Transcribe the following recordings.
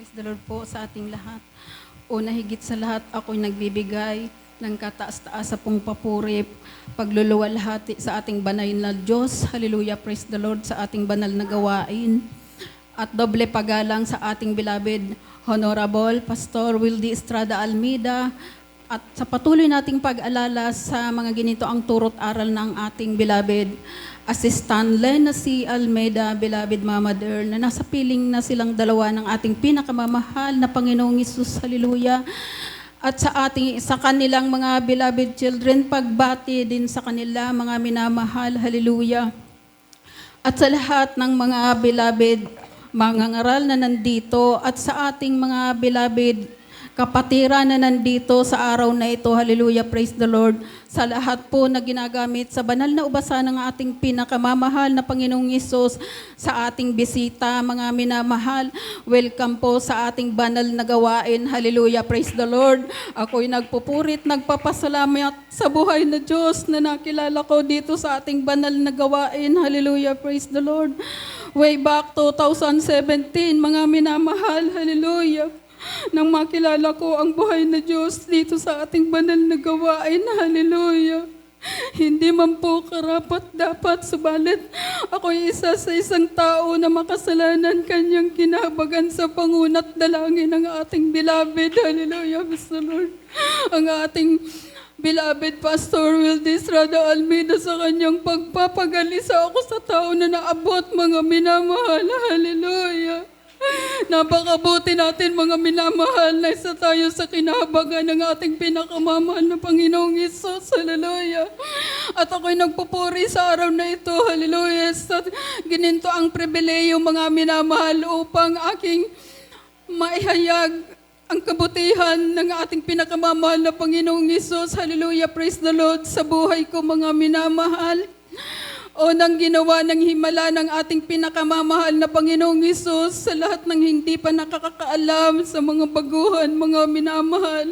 Praise the Lord po sa ating lahat. Una higit sa lahat, ako'y nagbibigay ng kataas-taas sa pong papuri, pagluluwalhati sa ating banal na Diyos. Hallelujah, praise the Lord sa ating banal na gawain. At doble pagalang sa ating beloved Honorable Pastor Wildy Estrada Almeida, at sa patuloy nating pag-alala sa mga ginito ang turot aral ng ating beloved Assistant Lena C. Almeida, beloved Mama Dearl, na nasa piling na silang dalawa ng ating pinakamamahal na Panginoong Hesus, hallelujah. At sa kanilang mga beloved children, pagbati din sa kanila mga minamahal, hallelujah. At sa lahat ng mga beloved mga ngaral na nandito at sa ating mga beloved kapatiran na nandito sa araw na ito, hallelujah, praise the Lord, sa lahat po na ginagamit sa banal na ubasan ng ating pinakamamahal na Panginoong Hesus, sa ating bisita, mga minamahal, welcome po sa ating banal na gawain, hallelujah, praise the Lord. Ako'y nagpupurit, nagpapasalamat sa buhay na Diyos na nakilala ko dito sa ating banal na gawain, hallelujah, praise the Lord. Way back 2017, mga minamahal, hallelujah, nang makilala ko ang buhay na Diyos dito sa ating banal na gawain, hallelujah. Hindi man po karapat dapat, subalit ako'y isa sa isang tao na makasalanan kanyang kinahabagan sa pangunat dalangin ng ating beloved, hallelujah, Mr. Lord. Ang ating beloved Pastor Wildy Estrada Almeida sa kanyang pagpapagalisa ako sa tao na naabot, mga minamahal, hallelujah. Napakabuti natin, mga minamahal, na isa tayo sa kinahabagan ng ating pinakamamahal na Panginoong Hesus, hallelujah. At ako'y nagpupuri sa araw na ito, hallelujah, sa gininto ang pribileyo, mga minamahal, upang aking maihayag ang kabutihan ng ating pinakamamahal na Panginoong Hesus, hallelujah, praise the Lord, sa buhay ko, mga minamahal. O nang ginawa ng himala ng ating pinakamamahal na Panginoong Hesus sa lahat ng hindi pa nakakaalam sa mga baguhan, mga minamahal.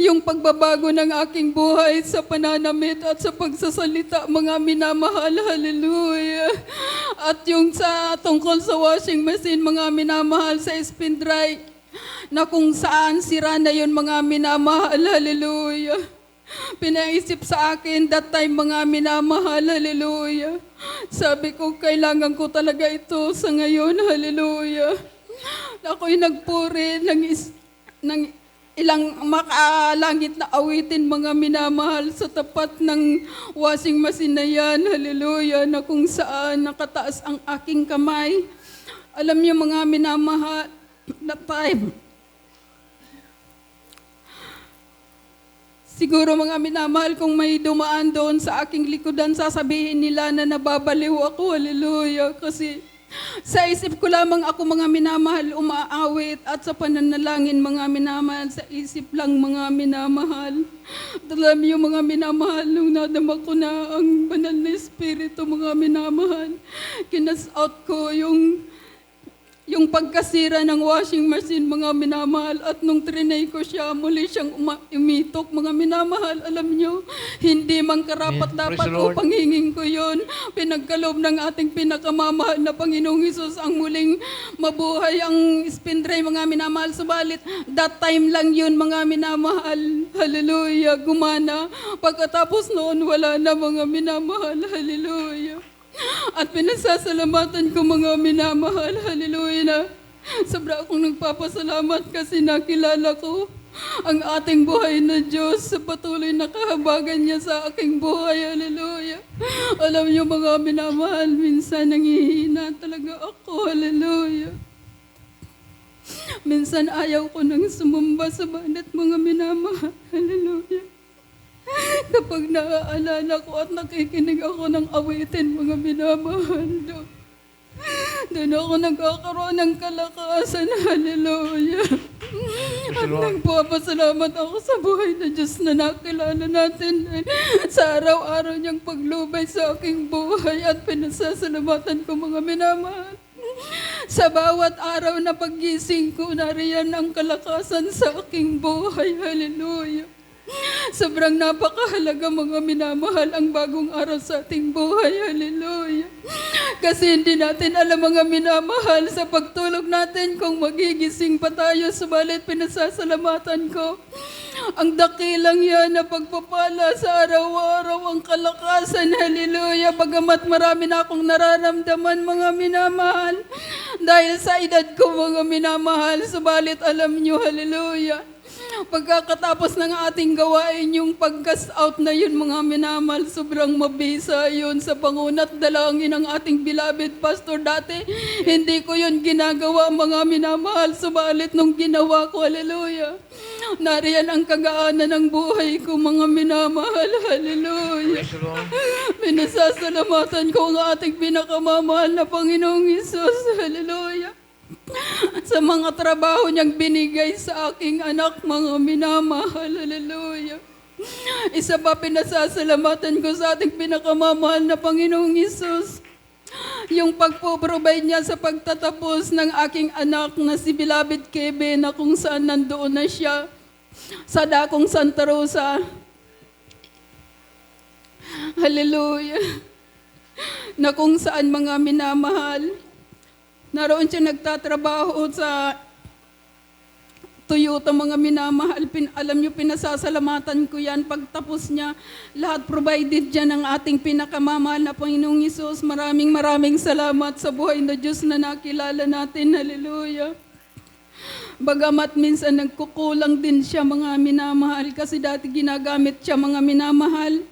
Yung pagbabago ng aking buhay sa pananamit at sa pagsasalita, mga minamahal, hallelujah. At yung sa tungkol sa washing machine, mga minamahal, sa spin dry, na kung saan sira na yun, mga minamahal, hallelujah. Pinaisip sa akin that time, mga minamahal, hallelujah. Sabi ko, kailangan ko talaga ito sa ngayon, hallelujah. Ako'y nagpuri ng ilang makalangit na awitin, mga minamahal, sa tapat ng washing machine na yan, hallelujah, na kung saan nakataas ang aking kamay. Alam niyo, mga minamahal, that time, siguro, mga minamahal, kung may dumaan doon sa aking likodan, sasabihin nila na nababaliw ako, hallelujah. Kasi sa isip ko lamang ako, mga minamahal, umaawit, at sa pananalangin, mga minamahal, sa isip lang, mga minamahal. Alam niyo, mga minamahal, nung nadama ko na ang banal na espiritu, mga minamahal, kinas out ko yung pagkasira ng washing machine, mga minamahal, at nung trinay ko siya, muli siyang umitok, mga minamahal. Alam nyo, hindi man karapat dapat upang hingin ko yun. Pinagkaloob ng ating pinakamamahal na Panginoong Hesus ang muling mabuhay ang spin dry, mga minamahal. Subalit, that time lang yun, mga minamahal, hallelujah, gumana. Pagkatapos noon, wala na, mga minamahal, hallelujah. At pinasasalamatan ko, mga minamahal, hallelujah, na sobra akong nagpapasalamat kasi nakilala ko ang ating buhay na Diyos sa patuloy na kahabagan niya sa aking buhay, hallelujah. Alam niyo, mga minamahal, minsan nangihina talaga ako, hallelujah. Minsan ayaw ko nang sumamba sa banat, mga minamahal, hallelujah. Kapag naaalala ko at nakikinig ako ng awitin, mga minamahal, doon ako nagkakaroon ng kalakasan, hallelujah. At nagpapasalamat ako sa buhay na Diyos na nakilala natin sa araw-araw niyang paglubay sa aking buhay, at pinasasalamatan ko, mga minamahal. Sa bawat araw na paggising ko, nariyan ang kalakasan sa aking buhay, hallelujah. Sobrang napakahalaga mga minamahal ang bagong araw sa ating buhay. Hallelujah. Kasi hindi natin alam mga minamahal sa pagtulog natin kung magigising pa tayo. Subalit pinasasalamatan ko ang dakilang yan na pagpapala sa araw-araw ang kalakasan. Hallelujah. Bagamat marami na akong nararamdaman mga minamahal dahil sa edad ko mga minamahal. Subalit alam nyo, hallelujah, pagkakatapos ng ating gawain, yung pag-cast out na yun mga minamahal, sobrang mabisa yun sa pangunat dalangin ng ating beloved pastor. Dati, hindi ko yun ginagawa mga minamahal. Subalit nung ginawa ko, hallelujah, nariyan ang kagaanan ng buhay ko mga minamahal. Hallelujah. Pinasasalamatan ko ang ating pinakamamahal na Panginoong Hesus. Hallelujah. Sa mga trabaho niyang binigay sa aking anak, mga minamahal. Hallelujah. Isa pa pinasasalamatan ko sa ating pinakamamahal na Panginoong Hesus, yung pagpo-provide niya sa pagtatapos ng aking anak na si Beloved Kevin, na kung saan nandoon na siya sa dakong Santa Rosa. Hallelujah. Na kung saan mga minamahal, naroon siya nagtatrabaho sa Toyota mga minamahal. Alam niyo, pinasasalamatan ko yan. Pagtapos niya, lahat provided dyan ng ating pinakamamahal na Panginoong Hesus. Maraming salamat sa buhay na Diyos na nakilala natin. Hallelujah. Bagamat minsan nagkukulang din siya mga minamahal, kasi dati ginagamit siya mga minamahal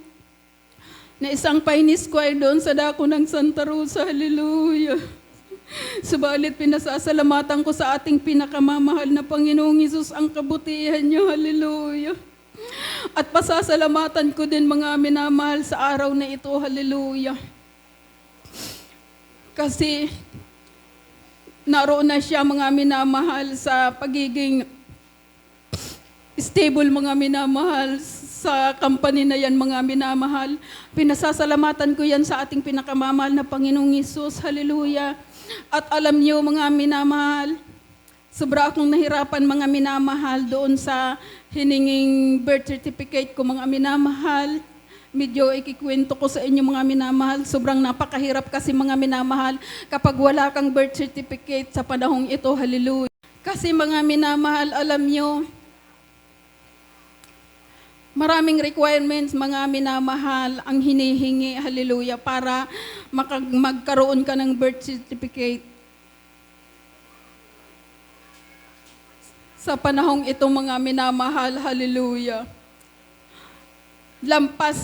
na isang Chinese choir doon sa dako ng Santa Rosa. Hallelujah. Subalit pinasasalamatan ko sa ating pinakamamahal na Panginoong Hesus ang kabutihan niyo. Hallelujah. At pasasalamatan ko din mga minamahal sa araw na ito. Hallelujah. Kasi naroon na siya mga minamahal sa pagiging stable mga minamahal sa company na yan mga minamahal. Pinasasalamatan ko yan sa ating pinakamamahal na Panginoong Hesus. Hallelujah. At alam niyo mga minamahal, sobra akong nahirapan mga minamahal doon sa hininging birth certificate ko mga minamahal. Medyo ikikwento ko sa inyo mga minamahal, sobrang napakahirap kasi mga minamahal kapag wala kang birth certificate sa panahong ito. Hallelujah. Kasi mga minamahal, alam niyo, maraming requirements mga minamahal ang hinihingi, hallelujah, para magkaroon ka ng birth certificate. Sa panahong ito mga minamahal, hallelujah, lampas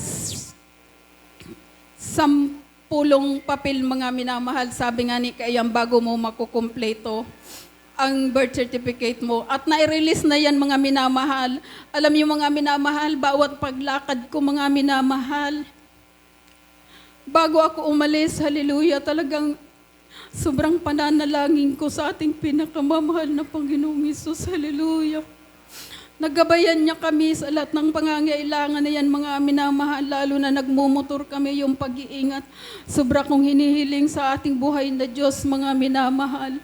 10 papel mga minamahal, sabi nga ni Kayang, bago mo makukumpleto ang birth certificate mo. At nai-release na yan mga minamahal. Alam niyo mga minamahal, bawat paglakad ko mga minamahal, bago ako umalis, hallelujah, talagang sobrang pananalangin ko sa ating pinakamamahal na Panginoong Hesus. Hallelujah. Naggabayan niya kami sa lahat ng pangangailangan na yan mga minamahal, lalo na nagmumotor kami, yung pag-iingat. Sobra kong hinihiling sa ating buhay na Diyos mga minamahal.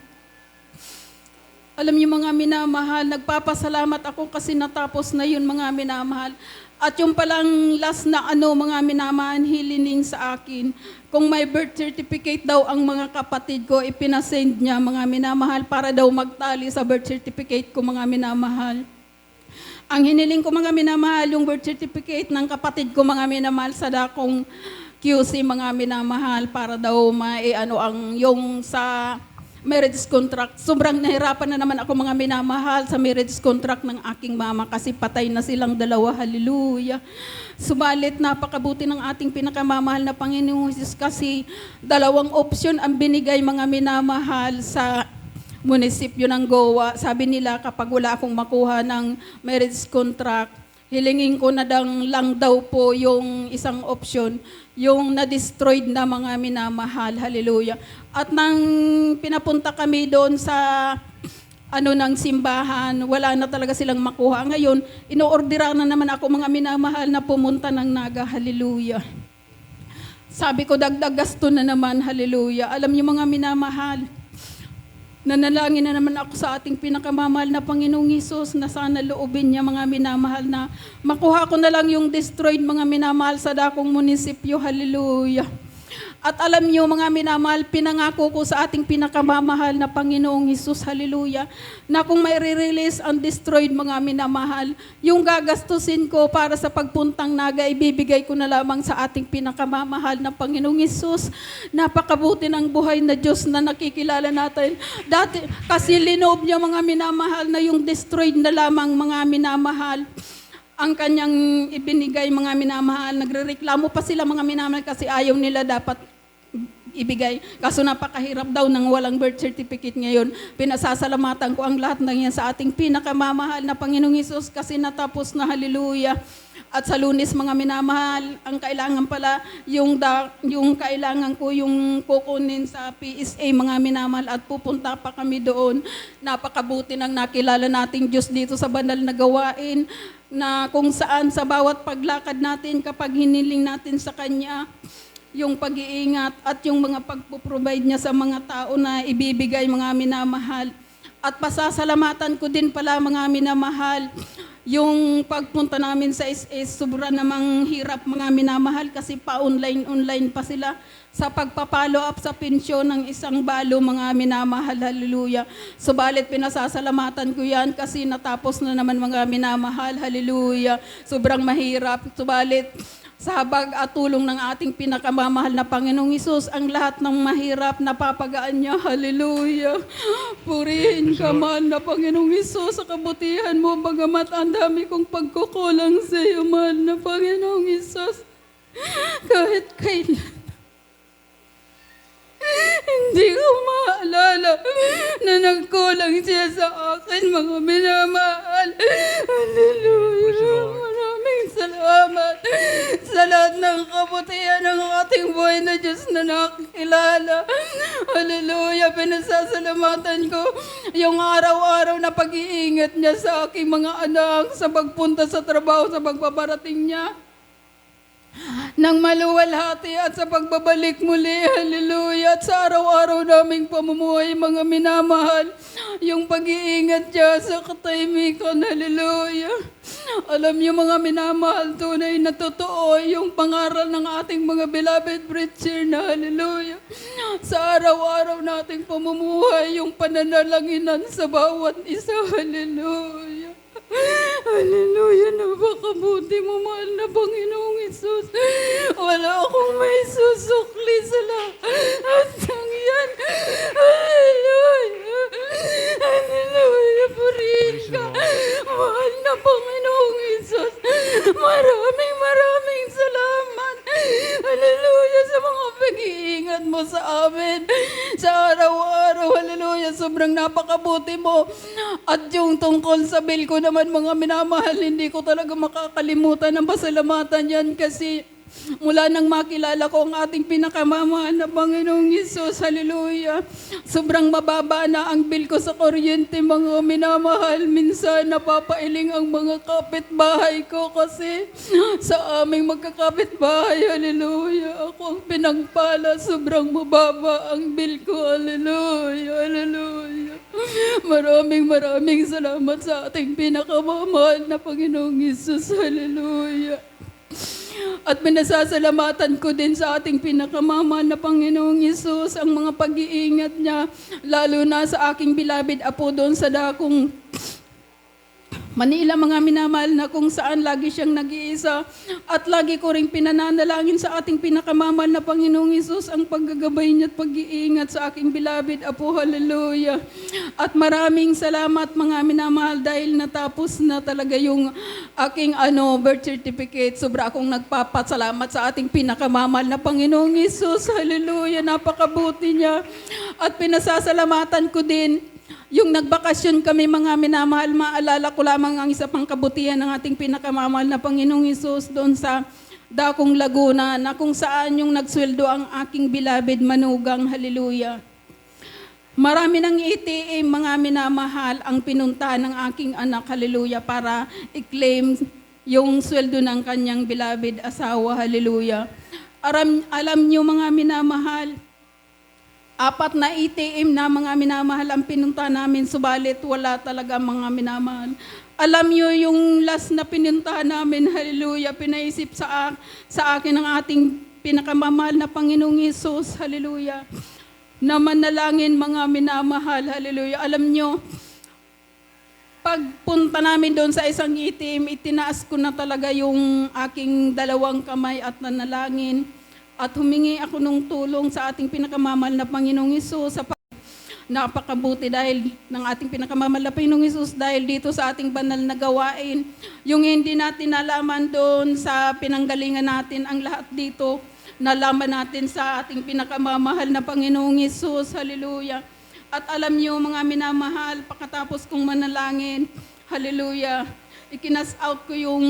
Alam niyo mga minamahal, nagpapasalamat ako kasi natapos na yun mga minamahal. At yung palang last na mga minamahal, hilining sa akin, kung may birth certificate daw ang mga kapatid ko, ipinasend niya mga minamahal para daw magtali sa birth certificate ko mga minamahal. Ang hiniling ko mga minamahal, yung birth certificate ng kapatid ko mga minamahal sa dakong QC mga minamahal, para daw yung sa marriage contract. Sobrang nahirapan na naman ako mga minamahal sa marriage contract ng aking mama kasi patay na silang dalawa. Hallelujah. Subalit napakabuti ng ating pinakamamahal na Panginoong Hesus kasi 2 option ang binigay mga minamahal sa munisipyo ng Goa. Sabi nila kapag wala akong makuha ng marriage contract, hilingin ko na lang daw po yung isang option, yung na-destroyed na mga minamahal. Hallelujah. At nang pinapunta kami doon sa ng simbahan, wala na talaga silang makuha. Ngayon, inoordera na naman ako mga minamahal na pumunta ng Naga. Hallelujah. Sabi ko, dagdag gasto na naman. Hallelujah. Alam niyo mga minamahal, Nanalangin na naman ako sa ating pinakamamahal na Panginoong Hesus na sana loobin niya mga minamahal na makuha ko na lang yung destroyed mga minamahal sa dakong munisipyo. Hallelujah. At alam niyo mga minamahal, pinangako ko sa ating pinakamamahal na Panginoong Hesus, hallelujah, na kung may re-release ang destroyed mga minamahal, yung gagastusin ko para sa pagpuntang Naga, ibibigay ko na lamang sa ating pinakamamahal na Panginoong Hesus. Napakabuti ng buhay na Diyos na nakikilala natin. Dati, kasi linoob niya mga minamahal na yung destroyed na lamang mga minamahal ang kanyang ibinigay mga minamahal. Nagrereklamo pa sila mga minamahal kasi ayaw nila dapat ibigay. Kaso napakahirap daw ng walang birth certificate ngayon. Pinasasalamatan ko ang lahat ng yan sa ating pinakamamahal na Panginoong Hesus kasi natapos na, hallelujah. At sa Lunes mga minamahal, ang kailangan pala yung kailangan ko yung kukunin sa PSA mga minamahal at pupunta pa kami doon. Napakabuti ng nakilala nating Diyos dito sa banal na gawain na kung saan sa bawat paglakad natin kapag hiniling natin sa Kanya yung pag-iingat at yung mga pagpo-provide niya sa mga tao na ibibigay mga minamahal. At pasasalamatan ko din pala mga minamahal, yung pagpunta namin sa SS, sobra namang hirap mga minamahal kasi pa-online pa sila sa pagpapalo up sa pensyon ng isang balo mga minamahal, hallelujah. Subalit pinasasalamatan ko yan kasi natapos na naman mga minamahal, hallelujah. Sobrang mahirap, subalit sa habag at tulong ng ating pinakamamahal na Panginoong Hesus, ang lahat ng mahirap napapagaan niya. Hallelujah. Purihin ka man na Panginoong Hesus sa kabutihan mo, bagamat ang dami kong pagkukulang sa iyo, mahal na Panginoong Hesus. Kahit kailan hindi ko maalala na nagkulang siya sa akin, mga minamahal. Hallelujah. Maraming salamat sa lahat ng kabutihan ng ating buhay na Diyos na nakikilala. Hallelujah. Pinasasalamatan ko yung araw-araw na pag-iingat niya sa aking mga anak, sa pagpunta sa trabaho, sa pagbabarating niya ng maluwalhati at sa pagbabalik muli, hallelujah, at sa araw-araw naming pamumuhay, mga minamahal, yung pag-iingat niya sa katahimikan, hallelujah. Alam niyo mga minamahal, tunay na totoo yung pangaral ng ating mga beloved preacher na, hallelujah, sa araw-araw nating pamumuhay, yung pananalanginan sa bawat isa, hallelujah. Hallelujah, napakabuti mo, mahal na Panginoong Hesus. Wala akong may susukli sa lahat ng yan. Hallelujah. Hallelujah, purihin ka, mahal na Panginoong Hesus. Maraming salamat. Hallelujah, sa mga pag-iingat mo sa amin sa araw-araw, hallelujah. Sobrang napakabuti mo. At yung tungkol sa bill ko naman, mga minamahal, hindi ko talaga makakalimutan ang pasalamatan yan kasi mula nang makilala ko ang ating pinakamamahal na Panginoong Hesus, hallelujah. Sobrang mababa na ang bill ko sa kuryente, mga minamahal. Minsan napapailing ang mga kapitbahay ko kasi sa aming magkakapitbahay, hallelujah, ako ang pinagpala. Sobrang mababa ang bill ko, hallelujah, hallelujah. Maraming salamat sa ating pinakamamahal na Panginoong Hesus, hallelujah. At pinasasalamatan ko din sa ating pinakamamahal na Panginoong Hesus ang mga pag-iingat niya, lalo na sa aking beloved apo doon sa dakong Manila, mga minamahal, na kung saan lagi siyang nag-iisa. At lagi ko rin pinananalangin sa ating pinakamamahal na Panginoong Hesus ang paggagabay niya at pag-iingat sa aking beloved apo, hallelujah. At maraming salamat mga minamahal dahil natapos na talaga yung aking birth certificate. Sobra akong nagpapasalamat sa ating pinakamamahal na Panginoong Hesus, hallelujah. Napakabuti niya. At pinasasalamatan ko din yung nagbakasyon kami, mga minamahal. Maalala ko lamang ang isa pang kabutihan ng ating pinakamamahal na Panginoong Hesus doon sa Dakong Laguna, na kung saan yung nagsweldo ang aking beloved manugang, hallelujah. Marami ng ATM, mga minamahal, ang pinuntahan ng aking anak, hallelujah, para i-claim yung sweldo ng kanyang beloved asawa, hallelujah. Alam niyo mga minamahal, 4 na ATM na mga minamahal ang pinunta namin, subalit wala talaga mga minamahal. Alam nyo yung last na pinunta namin, hallelujah, pinaisip sa akin ng ating pinakamamahal na Panginoong Hesus, hallelujah, na manalangin mga minamahal, hallelujah. Alam nyo, pagpunta namin doon sa isang ATM, itinaas ko na talaga yung aking 2 kamay at nanalangin. At humingi ako ng tulong sa ating pinakamamahal na Panginoong Hesus sa napakabuti dahil ng ating pinakamamahal na Panginoong Hesus dahil dito sa ating banal na gawain. Yung hindi natin nalaman doon sa pinanggalingan natin, ang lahat dito nalaman natin sa ating pinakamamahal na Panginoong Hesus. Hallelujah. At alam niyo mga minamahal, pagkatapos kong manalangin, hallelujah, ikinas out ko yung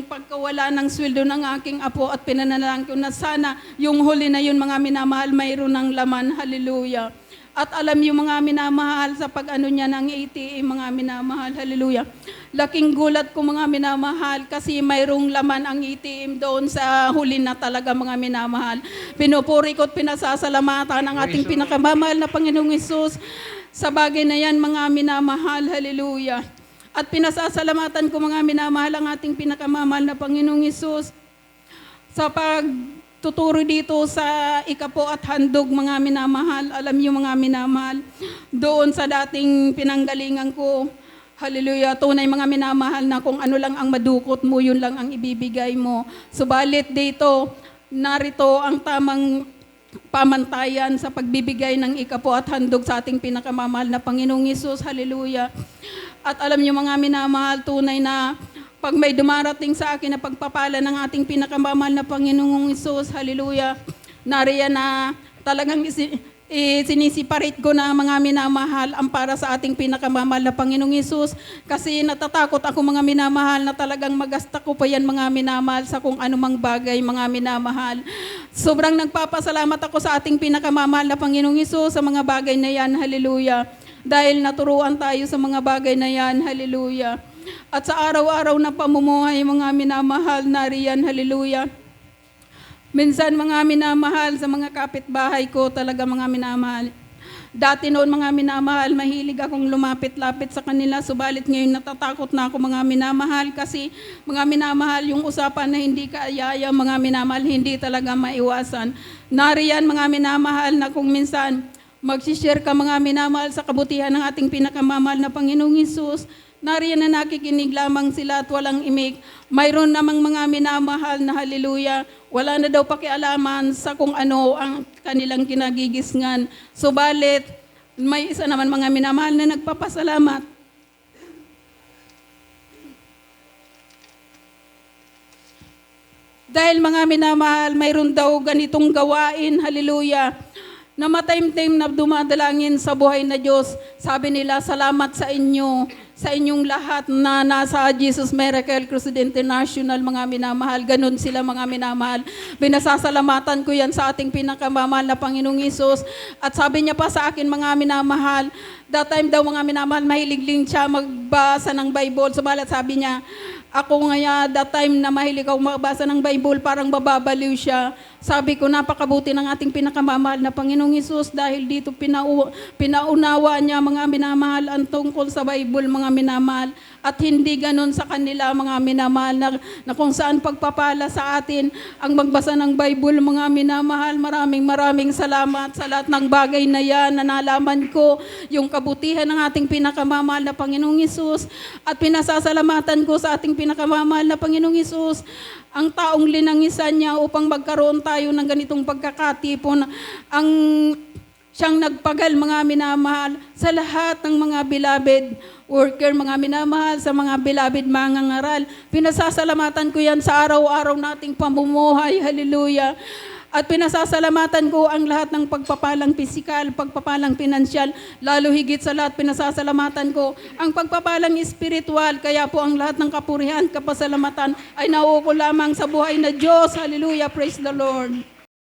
pagkawala ng sweldo ng aking apo at pinanalangin ko na sana yung huli na yun mga minamahal mayroon ng laman, hallelujah. At alam yung mga minamahal sa pag-ano niya ng ATM, mga minamahal, hallelujah. Laking gulat ko mga minamahal kasi mayroong laman ang ATM doon sa huli na talaga mga minamahal. Pinupuri ko at pinasasalamatan ang ating pinakamamahal na Panginoong Hesus sa bagay na yan mga minamahal, hallelujah. At pinasasalamatan ko mga minamahal ang ating pinakamamahal na Panginoong Hesus sa pagtuturo dito sa ikapo at handog mga minamahal. Alam niyo mga minamahal, doon sa dating pinanggalingan ko, hallelujah, tunay mga minamahal na kung ano lang ang madukot mo, yun lang ang ibibigay mo. Subalit dito, narito ang tamang pamantayan sa pagbibigay ng ikapo at handog sa ating pinakamamahal na Panginoong Hesus, hallelujah. At alam niyo mga minamahal, tunay na pag may dumarating sa akin na pagpapala ng ating pinakamamahal na Panginoong Hesus, hallelujah, nariyan na talagang sinisiparate ko na mga minamahal ang para sa ating pinakamamahal na Panginoong Hesus kasi natatakot ako mga minamahal na talagang magasta ko pa yan mga minamahal sa kung anumang bagay mga minamahal. Sobrang nagpapasalamat ako sa ating pinakamamahal na Panginoong Hesus sa mga bagay na yan, hallelujah. Dahil naturuan tayo sa mga bagay na yan, hallelujah. At sa araw-araw na pamumuhay, mga minamahal, nariyan, hallelujah. Minsan mga minamahal sa mga kapitbahay ko, talaga mga minamahal. Dati noon mga minamahal, mahilig akong lumapit-lapit sa kanila, subalit ngayon natatakot na ako mga minamahal kasi mga minamahal, yung usapan na hindi kaayaya, mga minamahal, hindi talaga maiwasan. Nariyan mga minamahal na kung minsan, magsishare ka mga minamahal sa kabutihan ng ating pinakamamahal na Panginoong Hesus. Nariyan na nakikinig lamang sila at walang imik. Mayroon namang mga minamahal na hallelujah. Wala na daw pakialaman sa kung ano ang kanilang kinagigisngan. Subalit, may isa naman mga minamahal na nagpapasalamat. Dahil mga minamahal, mayroon daw ganitong gawain, hallelujah. Na matime-time na dumadalangin sa buhay na Diyos, sabi nila, salamat sa inyo, sa inyong lahat na nasa Jesus Miracle Crusade International, mga minamahal. Ganun sila mga minamahal. Binasasalamatan ko yan sa ating pinakamamahal na Panginoong Hesus. At sabi niya pa sa akin, mga minamahal, that time daw mga minamahal, mahilig din siya magbasa ng Bible. Subalit sabi niya, ako nga that time na mahilig ako magbasa ng Bible, parang bababaliw siya. Sabi ko, napakabuti ng ating pinakamamahal na Panginoong Hesus dahil dito pinaunawa niya mga minamahal ang tungkol sa Bible, mga minamahal. At hindi ganun sa kanila mga minamahal na kung saan pagpapala sa atin ang magbasa ng Bible, mga minamahal. Maraming salamat sa lahat ng bagay na yan na nalaman ko yung kabutihan ng ating pinakamamahal na Panginoong Hesus. At pinasasalamatan ko sa ating pinakamamahal na Panginoong Hesus ang taong linangisan niya upang magkaroon tayo ng ganitong pagkakatipon. Ang siyang nagpagal mga minamahal sa lahat ng mga beloved worker, mga minamahal, sa mga beloved mga ngaral. Pinasasalamatan ko yan sa araw-araw nating pamumuhay. Hallelujah. At pinasasalamatan ko ang lahat ng pagpapalang pisikal, pagpapalang pinansyal, lalo higit sa lahat pinasasalamatan ko ang pagpapalang espiritual. Kaya po ang lahat ng kapurihan, kapasalamatan ay nauuko lamang sa buhay na Diyos. Hallelujah, praise the Lord.